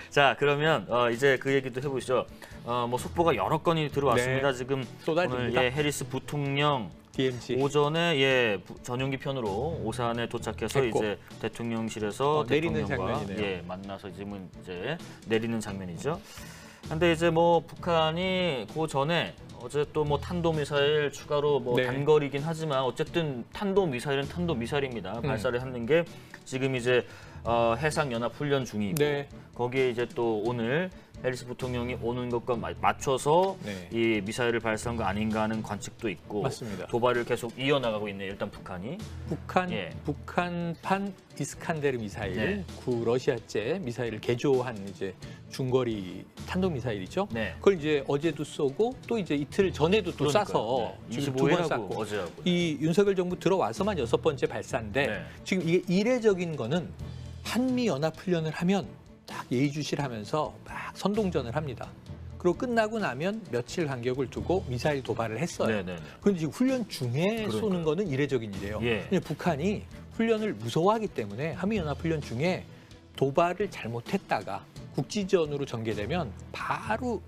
S1: 자, 그러면 이제 그 얘기도 해보시죠. 뭐 속보가 여러 건이 들어왔습니다.
S2: 네.
S1: 지금
S2: 쏟아집니다.
S1: 오늘 해리스 부통령
S2: DMZ.
S1: 오전에 전용기 편으로 오산에 도착해서
S2: 됐고.
S1: 이제 대통령실에서
S2: 내리는
S1: 대통령과
S2: 장면이네요.
S1: 만나서 지금 이제 내리는 장면이죠. 근데 이제 뭐 북한이 그 전에 어제 또 뭐 탄도미사일 추가로 뭐
S2: 네.
S1: 단거리긴 하지만 어쨌든 탄도미사일은 탄도미사일입니다. 발사를 했는 게 지금 이제 해상연합훈련 중이고
S2: 네.
S1: 거기에 이제 또 오늘 해리스 부통령이 오는 것과 맞춰서
S2: 네.
S1: 이 미사일을 발사한 거 아닌가 하는 관측도 있고
S2: 맞습니다.
S1: 도발을 계속 이어나가고 있네요. 일단 북한이. 예.
S2: 북한판 이스칸데르 미사일,
S1: 네.
S2: 구 러시아제 미사일을 개조한 이제 중거리 탄도 미사일이죠.
S1: 네.
S2: 그걸 이제 어제도 쏘고 또 이제 이틀 전에도 또
S1: 그러니까요.
S2: 쏴서
S1: 네.
S2: 지금 두
S1: 25일
S2: 번
S1: 하고
S2: 쐈고
S1: 어제하고.
S2: 이 윤석열 정부 들어와서만 6번째 발사인데
S1: 네.
S2: 지금 이게 이례적인 거는 한미 연합 훈련을 하면 딱 예의주시하면서 막 선동전을 합니다. 그리고 끝나고 나면 며칠 간격을 두고 미사일 도발을 했어요.
S1: 네네네.
S2: 그런데 지금 훈련 중에
S1: 그러니까요.
S2: 쏘는 거는 이례적인 일이에요.
S1: 예.
S2: 근데 북한이 훈련을 무서워하기 때문에 한미연합훈련 중에 도발을 잘못했다가 국지전으로 전개되면 바로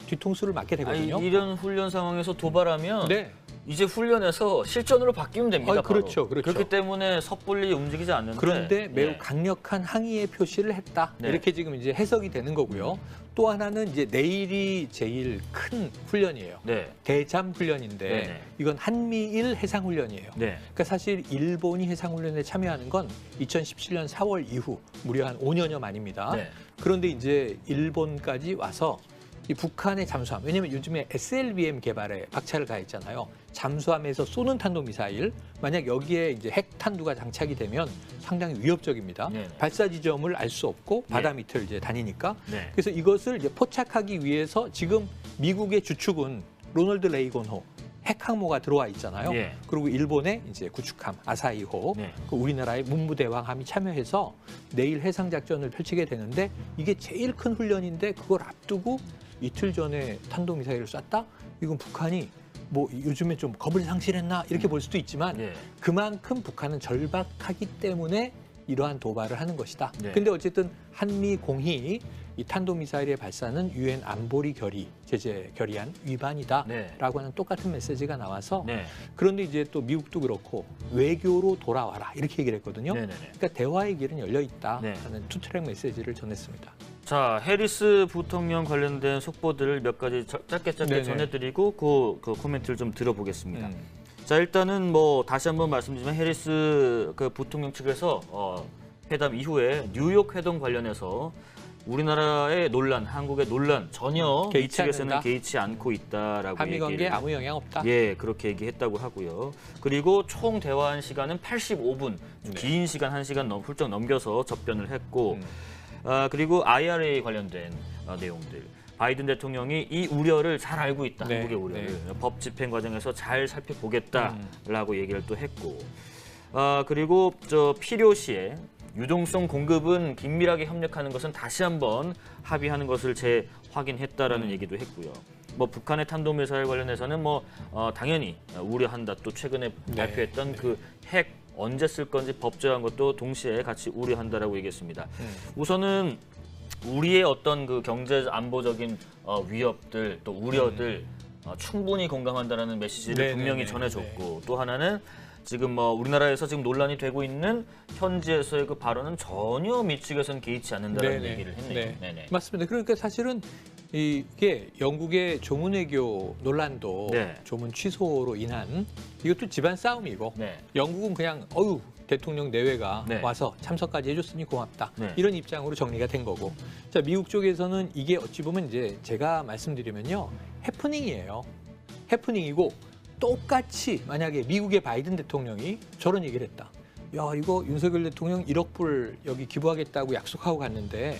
S2: 뒤통수를 맞게 되거든요.
S1: 아니, 이런 훈련 상황에서 도발하면
S2: 네.
S1: 이제 훈련에서 실전으로 바뀌면 됩니다. 바로.
S2: 그렇죠, 그렇죠.
S1: 그렇기 때문에 섣불리 움직이지 않는데.
S2: 그런데 매우
S1: 예.
S2: 강력한 항의의 표시를 했다.
S1: 네.
S2: 이렇게 지금 이제 해석이 되는 거고요. 또 하나는 이제 내일이 제일 큰 훈련이에요.
S1: 네.
S2: 대잠 훈련인데
S1: 네네.
S2: 이건 한미일 해상훈련이에요.
S1: 네.
S2: 그러니까 사실 일본이 해상훈련에 참여하는 건 2017년 4월 이후 무려 한 5년여 만입니다.
S1: 네.
S2: 그런데 이제 일본까지 와서 이 북한의 잠수함, 왜냐하면 요즘에 SLBM 개발에 박차를 가했잖아요. 잠수함에서 쏘는 탄도미사일, 만약 여기에 이제 핵탄두가 장착이 되면 상당히 위협적입니다.
S1: 네.
S2: 발사 지점을 알 수 없고 바다 밑을 이제 다니니까.
S1: 네.
S2: 그래서 이것을 이제 포착하기 위해서 지금 미국의 주축은 로널드 레이건호 핵항모가 들어와 있잖아요.
S1: 예.
S2: 그리고 일본의 이제 구축함 아사히호,
S1: 네.
S2: 그 우리나라의 문무대왕함이 참여해서 내일 해상 작전을 펼치게 되는데 이게 제일 큰 훈련인데 그걸 앞두고 이틀 전에 탄도미사일을 쐈다? 이건 북한이 뭐 요즘에 좀 겁을 상실했나 이렇게 볼 수도 있지만
S1: 예.
S2: 그만큼 북한은 절박하기 때문에 이러한 도발을 하는 것이다.
S1: 네.
S2: 근데 어쨌든 한미 공히 이 탄도미사일의 발사는 유엔 안보리 제재 결의안 위반이다라고
S1: 네.
S2: 하는 똑같은 메시지가 나와서
S1: 네.
S2: 그런데 이제 또 미국도 그렇고 외교로 돌아와라 이렇게 얘기를 했거든요.
S1: 네네네.
S2: 그러니까 대화의 길은 열려 있다
S1: 네.
S2: 하는 투트랙 메시지를 전했습니다.
S1: 자, 해리스 부통령 관련된 속보들을 몇 가지 짧게
S2: 네네.
S1: 전해드리고 그 코멘트를 좀 들어보겠습니다.
S2: 음.
S1: 자, 일단은 뭐 다시 한번 말씀드리지만 해리스 그 부통령 측에서 회담 이후에 뉴욕 회동 관련해서 우리나라의 논란, 한국의 논란 전혀 이
S2: 개의치
S1: 측에서는
S2: 않는다.
S1: 개의치 않고 있다라고
S2: 한미 관계에
S1: 얘기를
S2: 아무 영향 없다.
S1: 예, 그렇게 얘기했다고 하고요. 그리고 총 대화한 시간은 85분,
S2: 네.
S1: 긴 시간 1시간 훌쩍 넘겨서 접견을 했고
S2: 음.
S1: 그리고 IRA 관련된 내용들. 바이든 대통령이 이 우려를 잘 알고 있다.
S2: 네,
S1: 한국의 우려를. 법 집행 과정에서 잘 살펴보겠다라고 얘기를 또 했고. 그리고 필요시에 유동성 공급은 긴밀하게 협력하는 것은 다시 한번 합의하는 것을 재확인했다라는 얘기도 했고요. 뭐 북한의 탄도미사일 관련해서는 뭐 당연히 우려한다. 또 최근에
S2: 네,
S1: 발표했던 그 핵 언제 쓸 건지 법제화한 것도 동시에 같이 우려한다라고 얘기했습니다. 우선은 우리의 어떤 그 경제 안보적인 위협들 또 우려들 충분히 공감한다라는 메시지를
S2: 네,
S1: 분명히
S2: 네, 네,
S1: 전해줬고 또 하나는 지금 뭐 우리나라에서 지금 논란이 되고 있는 현지에서의 그 발언은 전혀 미측에서는 개의치 않는다는
S2: 네네.
S1: 얘기를 했네요.
S2: 네.
S1: 네네.
S2: 맞습니다. 그러니까 사실은 이게 영국의 조문 외교 논란도
S1: 네.
S2: 조문 취소로 인한 이것도 집안 싸움이고
S1: 네.
S2: 영국은 그냥 대통령 내외가
S1: 네.
S2: 와서 참석까지 해줬으니 고맙다
S1: 네.
S2: 이런 입장으로 정리가 된 거고 자 미국 쪽에서는 이게 어찌 보면 이제 제가 말씀드리면요 해프닝이에요. 해프닝이고 똑같이 만약에 미국의 바이든 대통령이 저런 얘기를 했다. 야 이거 윤석열 대통령 1억 불 여기 기부하겠다고 약속하고 갔는데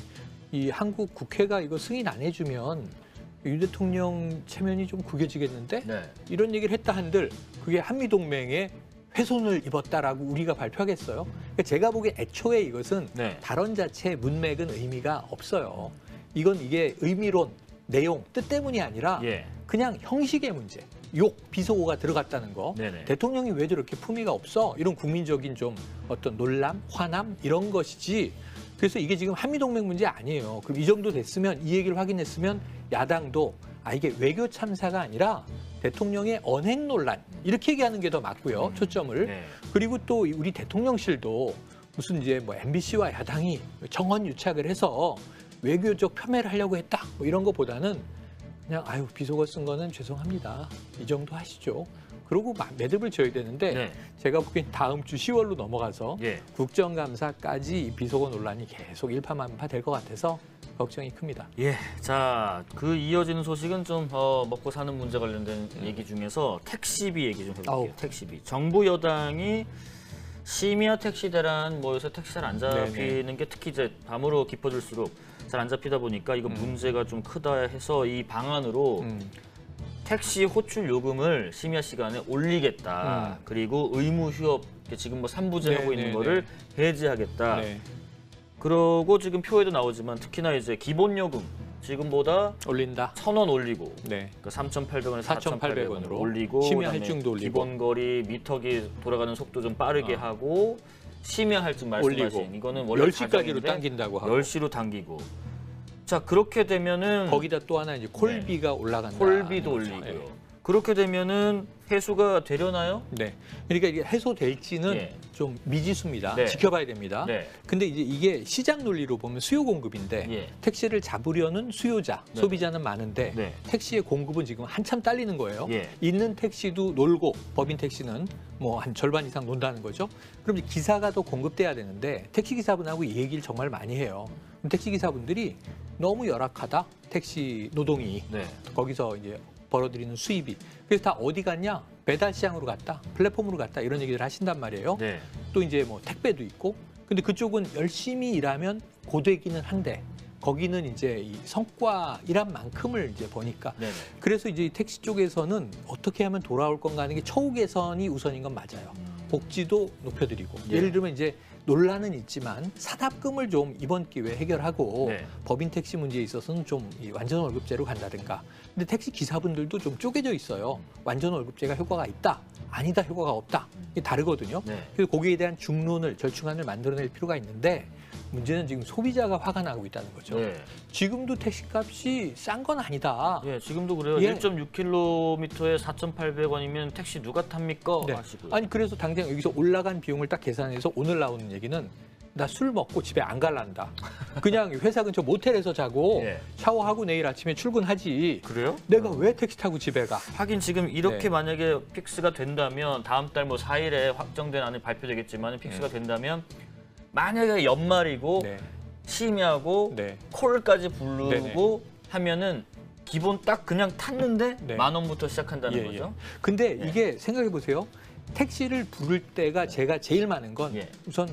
S2: 이 한국 국회가 이거 승인 안 해주면 윤 대통령 체면이 좀 구겨지겠는데
S1: 네.
S2: 이런 얘기를 했다 한들 그게 한미동맹에 훼손을 입었다라고 우리가 발표하겠어요. 그러니까 제가 보기엔 애초에 이것은
S1: 네.
S2: 발언 자체의 문맥은 의미가 없어요. 이게 의미론, 내용, 뜻 때문이 아니라
S1: 예.
S2: 그냥 형식의 문제. 욕, 비속어가 들어갔다는 거.
S1: 네네.
S2: 대통령이 왜 저렇게 품위가 없어? 이런 국민적인 좀 어떤 놀람, 화남 이런 것이지. 그래서 이게 지금 한미동맹 문제 아니에요. 그럼 이 정도 됐으면 이 얘기를 확인했으면 야당도 이게 외교 참사가 아니라 대통령의 언행 논란 이렇게 얘기하는 게 더 맞고요. 초점을.
S1: 네.
S2: 그리고 또 우리 대통령실도 무슨 이제 뭐 MBC와 야당이 정원 유착을 해서 외교적 폄훼를 하려고 했다. 뭐 이런 것보다는 그냥 비속어 쓴 거는 죄송합니다. 이 정도 하시죠. 그러고 매듭을 지어야 되는데
S1: 네.
S2: 제가 보기엔 다음 주 10월로 넘어가서
S1: 예.
S2: 국정감사까지 이 비속어 논란이 계속 일파만파 될 것 같아서 걱정이 큽니다.
S1: 예, 자, 그 이어지는 소식은 좀 먹고 사는 문제 관련된 얘기 중에서 택시비 얘기 좀 해볼게요.
S2: 아우.
S1: 택시비. 정부 여당이 심야 택시 대란 요새 택시 잘 안 잡히는
S2: 네네.
S1: 게 특히 이제 밤으로 깊어질수록 잘 안 잡히다 보니까 이거 문제가 좀 크다 해서 이 방안으로 택시 호출 요금을 심야 시간에 올리겠다. 그리고 의무 휴업 지금 뭐 3부제 하고 있는
S2: 네네네.
S1: 거를 해지하겠다.
S2: 네.
S1: 그러고 지금 표에도 나오지만 특히나 이제 기본 요금 지금보다
S2: 올린다.
S1: 1,000원 올리고
S2: 네.
S1: 그 3,800원에서
S2: 4,800
S1: 4,800원으로
S2: 원으로
S1: 올리고
S2: 심야
S1: 그다음에
S2: 할증도 올리고.
S1: 기본 거리 미터기 돌아가는 속도 좀 빠르게 하고 심야 할증 말씀하신
S2: 올리고.
S1: 이거는 원래
S2: 10시까지로
S1: 가정인데
S2: 당긴다고 하고.
S1: 10시로 당기고 자 그렇게 되면은
S2: 거기다 또 하나 이제 콜비가 올라간다.
S1: 콜비도
S2: 거죠.
S1: 올리고요. 그렇게 되면은 회수가 되려나요?
S2: 네. 그러니까 이게 해소될지는
S1: 예.
S2: 좀 미지수입니다.
S1: 네.
S2: 지켜봐야 됩니다.
S1: 네.
S2: 근데 이제 이게 시장 논리로 보면 수요 공급인데
S1: 예.
S2: 택시를 잡으려는 수요자,
S1: 네.
S2: 소비자는 많은데
S1: 네.
S2: 택시의 공급은 지금 한참 딸리는 거예요.
S1: 예.
S2: 있는 택시도 놀고 법인 택시는 뭐 한 절반 이상 논다는 거죠. 그럼 이제 기사가 더 공급돼야 되는데 택시 기사분하고 이 얘기를 정말 많이 해요. 그럼 택시 기사분들이 너무 열악하다. 택시 노동이
S1: 네.
S2: 거기서 이제 벌어들이는 수입이. 그래서 다 어디 갔냐? 배달 시장으로 갔다. 플랫폼으로 갔다. 이런 얘기를 하신단 말이에요.
S1: 네.
S2: 또 이제 뭐 택배도 있고. 근데 그쪽은 열심히 일하면 고되기는 한데 거기는 이제 이 성과 일한 만큼을 이제 보니까.
S1: 네.
S2: 그래서 이제 이 택시 쪽에서는 어떻게 하면 돌아올 건가 하는 게 처우 개선이 우선인 건 맞아요. 복지도 높여드리고.
S1: 예.
S2: 예를 들면 이제 논란은 있지만 산합금을 좀 이번 기회에 해결하고
S1: 네.
S2: 법인 택시 문제에 있어서는 좀 이 완전 월급제로 간다든가. 근데 택시 기사분들도 좀 쪼개져 있어요. 완전 월급제가 효과가 있다, 아니다, 효과가 없다. 이게 다르거든요.
S1: 네.
S2: 그래서 거기에 대한 중론을, 절충안을 만들어낼 필요가 있는데 문제는 지금 소비자가 화가 나고 있다는 거죠.
S1: 네.
S2: 지금도 택시값이 싼 건 아니다.
S1: 예, 지금도 그래요.
S2: 예.
S1: 1.6km에 4,800원이면 택시 누가 탑니까?
S2: 네.
S1: 하시고요.
S2: 아니 그래서 당장 여기서 올라간 비용을 딱 계산해서 오늘 나오는 얘기는 나 술 먹고 집에 안 갈란다. 그냥 회사 근처 모텔에서 자고
S1: 예.
S2: 샤워하고 내일 아침에 출근하지.
S1: 그래요?
S2: 내가 왜 택시 타고 집에 가?
S1: 하긴 지금 이렇게
S2: 네.
S1: 만약에 픽스가 된다면 다음 달 뭐 4일에 확정된 안이 발표되겠지만 픽스가 된다면 만약에 연말이고
S2: 네.
S1: 심야고
S2: 네.
S1: 콜까지 부르고
S2: 네네.
S1: 하면은 기본 딱 그냥 탔는데
S2: 네.
S1: 10,000원부터 시작한다는
S2: 예,
S1: 거죠.
S2: 근데
S1: 예.
S2: 이게 생각해 보세요. 택시를 부를 때가 제가 제일 많은 건
S1: 예.
S2: 우선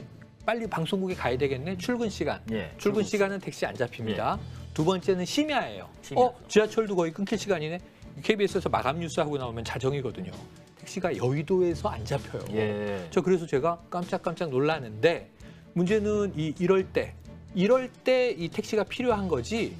S2: 빨리 방송국에 가야 되겠네. 출근 시간.
S1: 예.
S2: 출근 시간은 택시 안 잡힙니다. 두 번째는 심야예요.
S1: 심야.
S2: 지하철도 거의 끊길 시간이네. KBS에서 마감 뉴스 하고 나오면 자정이거든요. 택시가 여의도에서 안 잡혀요.
S1: 예.
S2: 그래서 제가 깜짝깜짝 놀라는데 문제는 이럴 때 이 택시가 필요한 거지.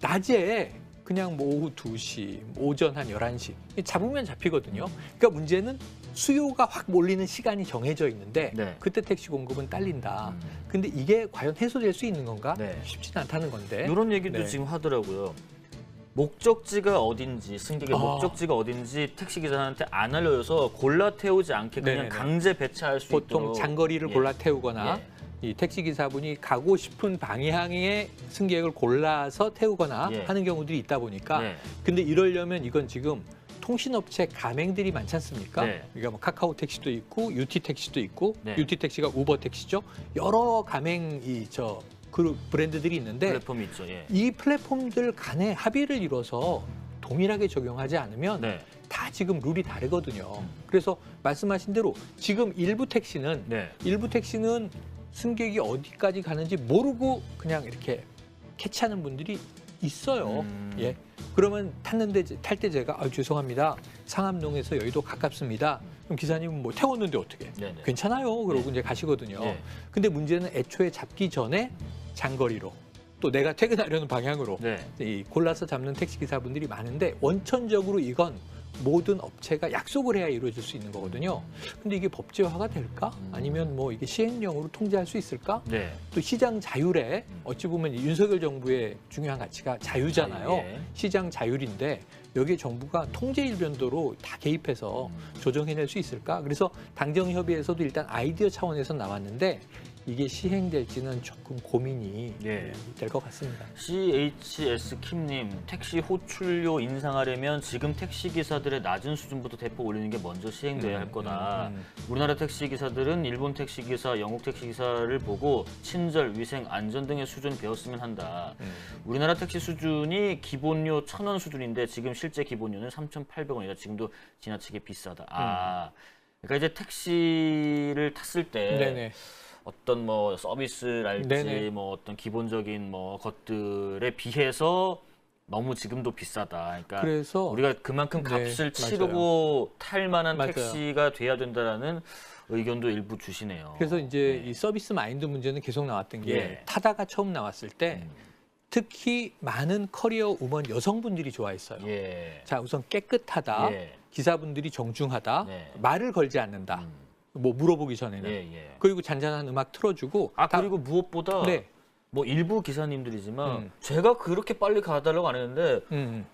S2: 낮에 그냥 뭐 오후 2시, 오전 한 11시 잡으면 잡히거든요. 그러니까 문제는 수요가 확 몰리는 시간이 정해져 있는데
S1: 네.
S2: 그때 택시 공급은 딸린다. 근데 이게 과연 해소될 수 있는 건가?
S1: 네.
S2: 쉽지는 않다는 건데.
S1: 이런 얘기도
S2: 네.
S1: 지금 하더라고요. 목적지가 어딘지, 승객의 목적지가 어딘지 택시기사한테 안 알려줘서 골라 태우지 않게 그냥
S2: 네네네.
S1: 강제 배차할 수
S2: 보통
S1: 있도록.
S2: 장거리를
S1: 예.
S2: 골라 태우거나
S1: 예.
S2: 이 택시 기사분이 가고 싶은 방향의 승객을 골라서 태우거나
S1: 예.
S2: 하는 경우들이 있다 보니까
S1: 네.
S2: 근데 이러려면 이건 지금 통신업체 가맹들이 많지 않습니까?
S1: 네.
S2: 그러니까 뭐 카카오 택시도 있고 UT 택시도 있고
S1: 네.
S2: UT 택시가 우버 택시죠. 여러 가맹 그 브랜드들이 있는데
S1: 플랫폼이 있죠. 예.
S2: 이 플랫폼들 간에 합의를 이뤄서 동일하게 적용하지 않으면
S1: 네.
S2: 다 지금 룰이 다르거든요. 그래서 말씀하신 대로 지금 일부 택시는
S1: 네.
S2: 승객이 어디까지 가는지 모르고 그냥 이렇게 캐치하는 분들이 있어요. 예. 그러면 탈 때 제가 죄송합니다. 상암동에서 여의도 가깝습니다. 그럼 기사님은 뭐 태웠는데 어떻게?
S1: 네네.
S2: 괜찮아요. 그러고 이제 가시거든요.
S1: 네.
S2: 근데 문제는 애초에 잡기 전에 장거리로 또 내가 퇴근하려는 방향으로
S1: 네.
S2: 이 골라서 잡는 택시 기사분들이 많은데 원천적으로 이건 모든 업체가 약속을 해야 이루어질 수 있는 거거든요. 근데 이게 법제화가 될까? 아니면 뭐 이게 시행령으로 통제할 수 있을까?
S1: 네.
S2: 또 시장 자율에 어찌 보면 윤석열 정부의 중요한 가치가 자유잖아요.
S1: 자유, 예.
S2: 시장 자율인데 여기에 정부가 통제 일변도로 다 개입해서 조정해낼 수 있을까? 그래서 당정협의에서도 일단 아이디어 차원에서 나왔는데 이게 시행될지는 조금 고민이
S1: 예.
S2: 될 것 같습니다.
S1: CHS 킴님, 택시 호출료 인상하려면 지금 택시 기사들의 낮은 수준부터 대폭 올리는 게 먼저 시행돼야 할 거다. 우리나라 택시 기사들은 일본 택시 기사, 영국 택시 기사를 보고 친절, 위생, 안전 등의 수준 배웠으면 한다. 우리나라 택시 수준이 기본료 1,000원 수준인데 지금 실제 기본료는 3,800원이다. 지금도 지나치게 비싸다. 그러니까 이제 택시를 탔을 때
S2: 네네.
S1: 어떤 뭐 서비스랄지
S2: 네네.
S1: 뭐 어떤 기본적인 뭐 것들에 비해서 너무 지금도 비싸다. 그러니까
S2: 그래서
S1: 우리가 그만큼
S2: 네,
S1: 값을
S2: 맞아요.
S1: 치르고 탈 만한
S2: 맞아요.
S1: 택시가 돼야 된다라는 의견도 일부 주시네요.
S2: 그래서 이제
S1: 네.
S2: 이 서비스 마인드 문제는 계속 나왔던 게
S1: 예.
S2: 타다가 처음 나왔을 때 특히 많은 커리어 우먼 여성분들이 좋아했어요.
S1: 예.
S2: 자, 우선 깨끗하다.
S1: 예.
S2: 기사분들이 정중하다.
S1: 네.
S2: 말을 걸지 않는다. 뭐 물어보기 전에는.
S1: 예, 예.
S2: 그리고 잔잔한 음악 틀어주고. 다-
S1: 그리고 무엇보다
S2: 네.
S1: 뭐 일부 기사님들이지만 제가 그렇게 빨리 가달라고 안 했는데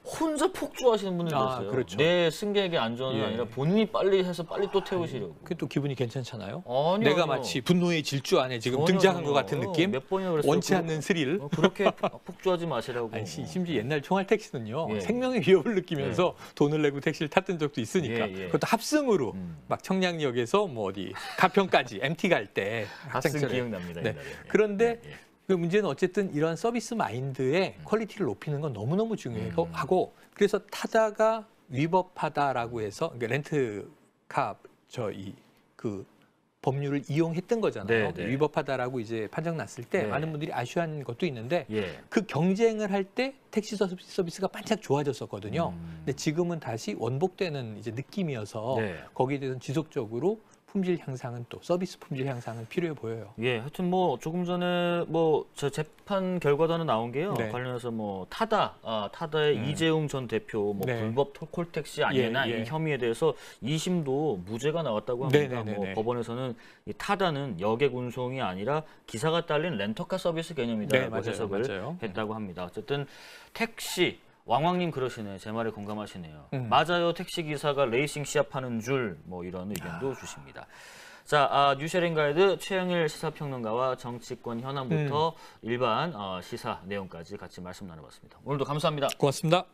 S1: 혼자 폭주하시는 분들도 있어요.
S2: 그렇죠.
S1: 내 승객의 안전이
S2: 예.
S1: 아니라 본인이 빨리 해서 빨리 또 태우시려고.
S2: 그게 또 기분이 괜찮잖아요.
S1: 아니요,
S2: 내가
S1: 아니요.
S2: 마치 분노의 질주 안에 지금
S1: 전혀,
S2: 등장한
S1: 전혀.
S2: 것 같은 느낌.
S1: 몇 번이나 그랬어요.
S2: 원치 않는 스릴.
S1: 그렇게 폭주하지 마시라고.
S2: 아니, 심지어 옛날 총알 택시는요.
S1: 예.
S2: 생명의 위협을 느끼면서 돈을 내고 택시를 탔던 적도 있으니까.
S1: 예, 예.
S2: 그것도 합승으로 막 청량역에서 뭐 어디 가평까지 MT 갈 때
S1: 학생
S2: 학생처럼.
S1: 기억납니다.
S2: 네.
S1: 옛날에.
S2: 그런데
S1: 예, 예.
S2: 그 문제는 어쨌든 이런 서비스 마인드의 퀄리티를 높이는 건 너무너무 중요하고 그래서 타다가 위법하다라고 해서 그러니까 렌트카 그 법률을 이용했던 거잖아요.
S1: 네, 네.
S2: 위법하다라고 이제 판정 났을 때
S1: 네.
S2: 많은 분들이 아쉬워하는 것도 있는데
S1: 예.
S2: 그 경쟁을 할 때 택시 서비스가 반짝 좋아졌었거든요. 근데 지금은 다시 원복되는 이제 느낌이어서
S1: 네.
S2: 거기에 대해서는 지속적으로 품질 향상은 또 서비스 품질 향상은 필요해 보여요.
S1: 예, 하여튼 뭐 조금 전에 뭐 저 재판 결과도 하나 나온 게요.
S2: 네.
S1: 관련해서 뭐 타다의 이재용 전 대표 뭐
S2: 네.
S1: 불법 콜택시 아니냐
S2: 예, 예.
S1: 이 혐의에 대해서 2심도 무죄가 나왔다고 합니다.
S2: 네, 네, 네,
S1: 뭐
S2: 네.
S1: 법원에서는 이 타다는 여객 운송이 아니라 기사가 딸린 렌터카 서비스 개념이다라고
S2: 네, 맞아요,
S1: 해석을
S2: 맞아요.
S1: 했다고 합니다. 어쨌든 택시 왕왕님 그러시네. 제 말에 공감하시네요.
S2: 음.
S1: 맞아요. 택시 기사가 레이싱 시합하는 줄 뭐 이런 의견도 주십니다. 자, 뉴쉐링 가이드 최영일 시사평론가와 정치권 현안부터 일반 시사 내용까지 같이 말씀 나눠봤습니다. 오늘도 감사합니다.
S2: 고맙습니다.